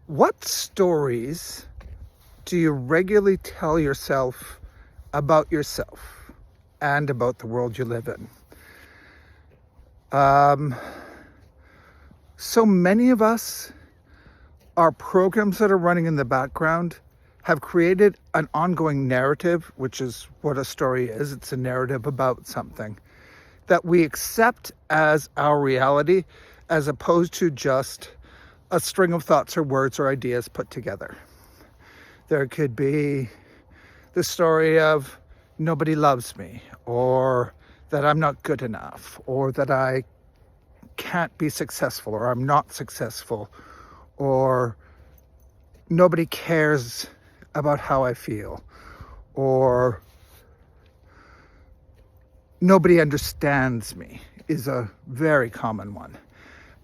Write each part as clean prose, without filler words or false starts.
What stories do you regularly tell yourself about yourself and about the world you live in? So many of us, our programs that are running in the background have created an ongoing narrative, which is what a story is. It's a narrative about something that we accept as our reality, as opposed to just a string of thoughts or words or ideas put together. There could be the story of nobody loves me, or that I'm not good enough, or that I can't be successful, or I'm not successful, or nobody cares about how I feel, or nobody understands me is a very common one.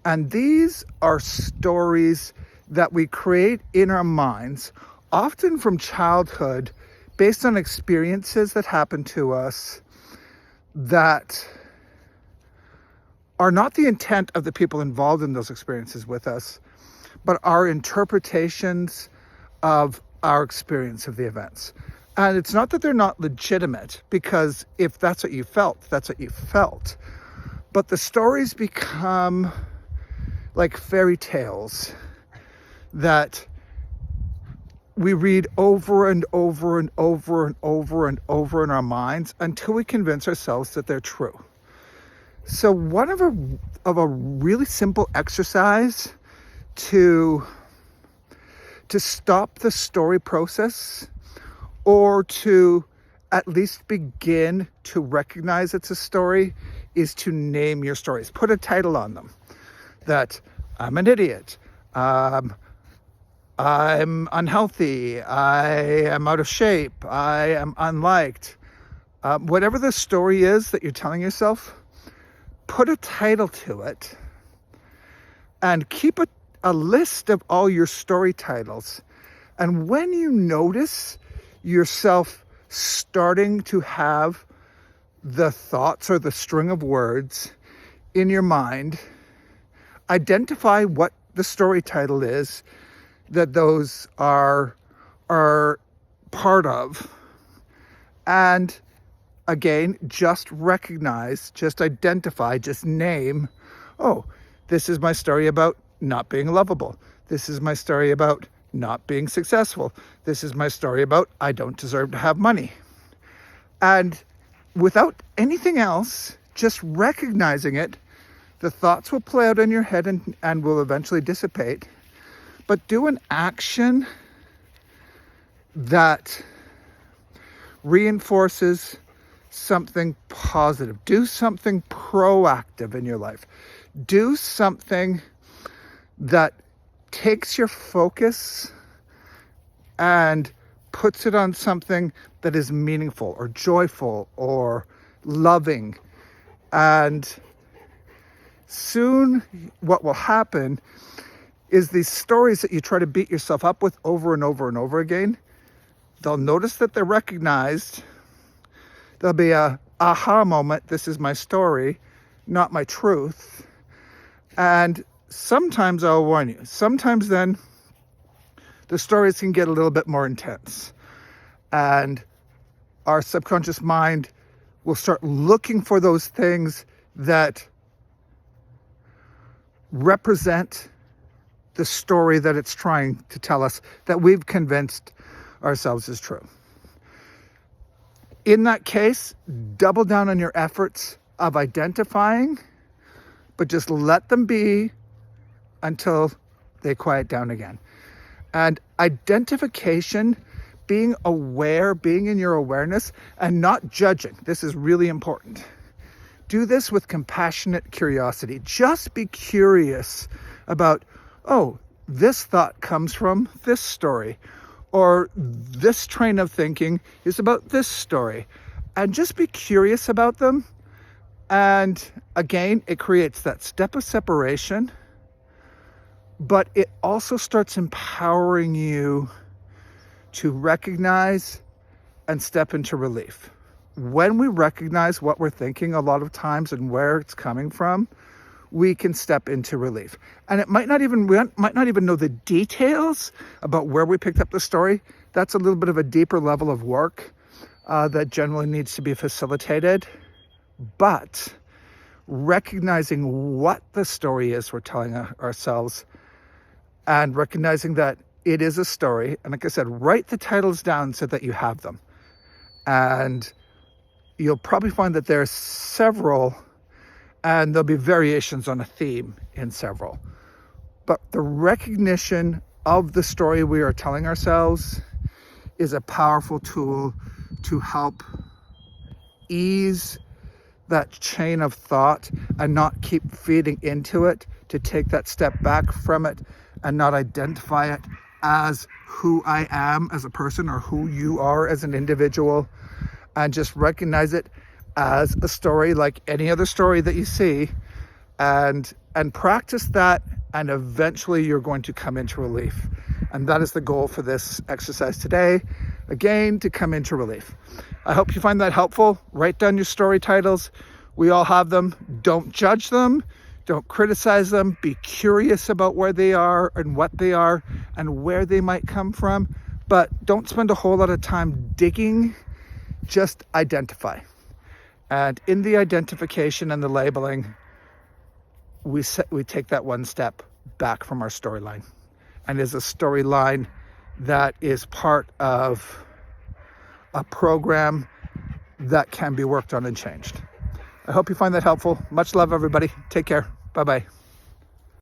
And these are stories that we create in our minds, often from childhood, based on experiences that happen to us that are not the intent of the people involved in those experiences with us, but our interpretations of our experience of the events. And it's not that they're not legitimate, because if that's what you felt, that's what you felt. But the stories become like fairy tales that we read over and over and over and over and over in our minds until we convince ourselves that they're true. So one of a really simple exercise to stop the story process, or to at least begin to recognize it's a story, is to name your stories. Put a title on them. That I'm an idiot, I'm unhealthy, I am out of shape, I am unliked. Whatever the story is that you're telling yourself, put a title to it and keep a list of all your story titles. And when you notice yourself starting to have the thoughts or the string of words in your mind, identify what the story title is that those are part of. And again, just recognize, just identify, just name, oh, this is my story about not being lovable. This is my story about not being successful. This is my story about I don't deserve to have money. And without anything else, just recognizing it, the thoughts will play out in your head and will eventually dissipate. But do an action that reinforces something positive. Do something proactive in your life. Do something that takes your focus and puts it on something that is meaningful or joyful or loving. And soon what will happen is these stories that you try to beat yourself up with over and over and over again, they'll notice that they're recognized. There'll be a aha moment. This is my story, not my truth. And sometimes I'll warn you, sometimes then the stories can get a little bit more intense. And our subconscious mind will start looking for those things that represent the story that it's trying to tell us, that we've convinced ourselves is true. In that case, double down on your efforts of identifying, but just let them be until they quiet down again. And identification, being aware, being in your awareness, and not judging. This is really important. Do this with compassionate curiosity. Just be curious about, oh, this thought comes from this story, or this train of thinking is about this story. And just be curious about them. And again, it creates that step of separation, but it also starts empowering you to recognize and step into relief. When we recognize what we're thinking a lot of times and where it's coming from, we can step into relief. And we might not even know the details about where we picked up the story. That's a little bit of a deeper level of work that generally needs to be facilitated. But recognizing what the story is we're telling ourselves, and recognizing that it is a story. And like I said, write the titles down so that you have them. And you'll probably find that there are several, and there'll be variations on a theme in several. But the recognition of the story we are telling ourselves is a powerful tool to help ease that chain of thought and not keep feeding into it, to take that step back from it and not identify it as who I am as a person or who you are as an individual, and just recognize it as a story like any other story that you see, and practice that, and eventually you're going to come into relief. And that is the goal for this exercise today, again, to come into relief. I hope you find that helpful. Write down your story titles. We all have them. Don't judge them. Don't criticize them. Be curious about where they are and what they are and where they might come from. But don't spend a whole lot of time digging. Just identify. And in the identification and the labeling, we take that one step back from our storyline, and is a storyline that is part of a program that can be worked on and changed. I hope you find that helpful. Much love, everybody. Take care. Bye-bye.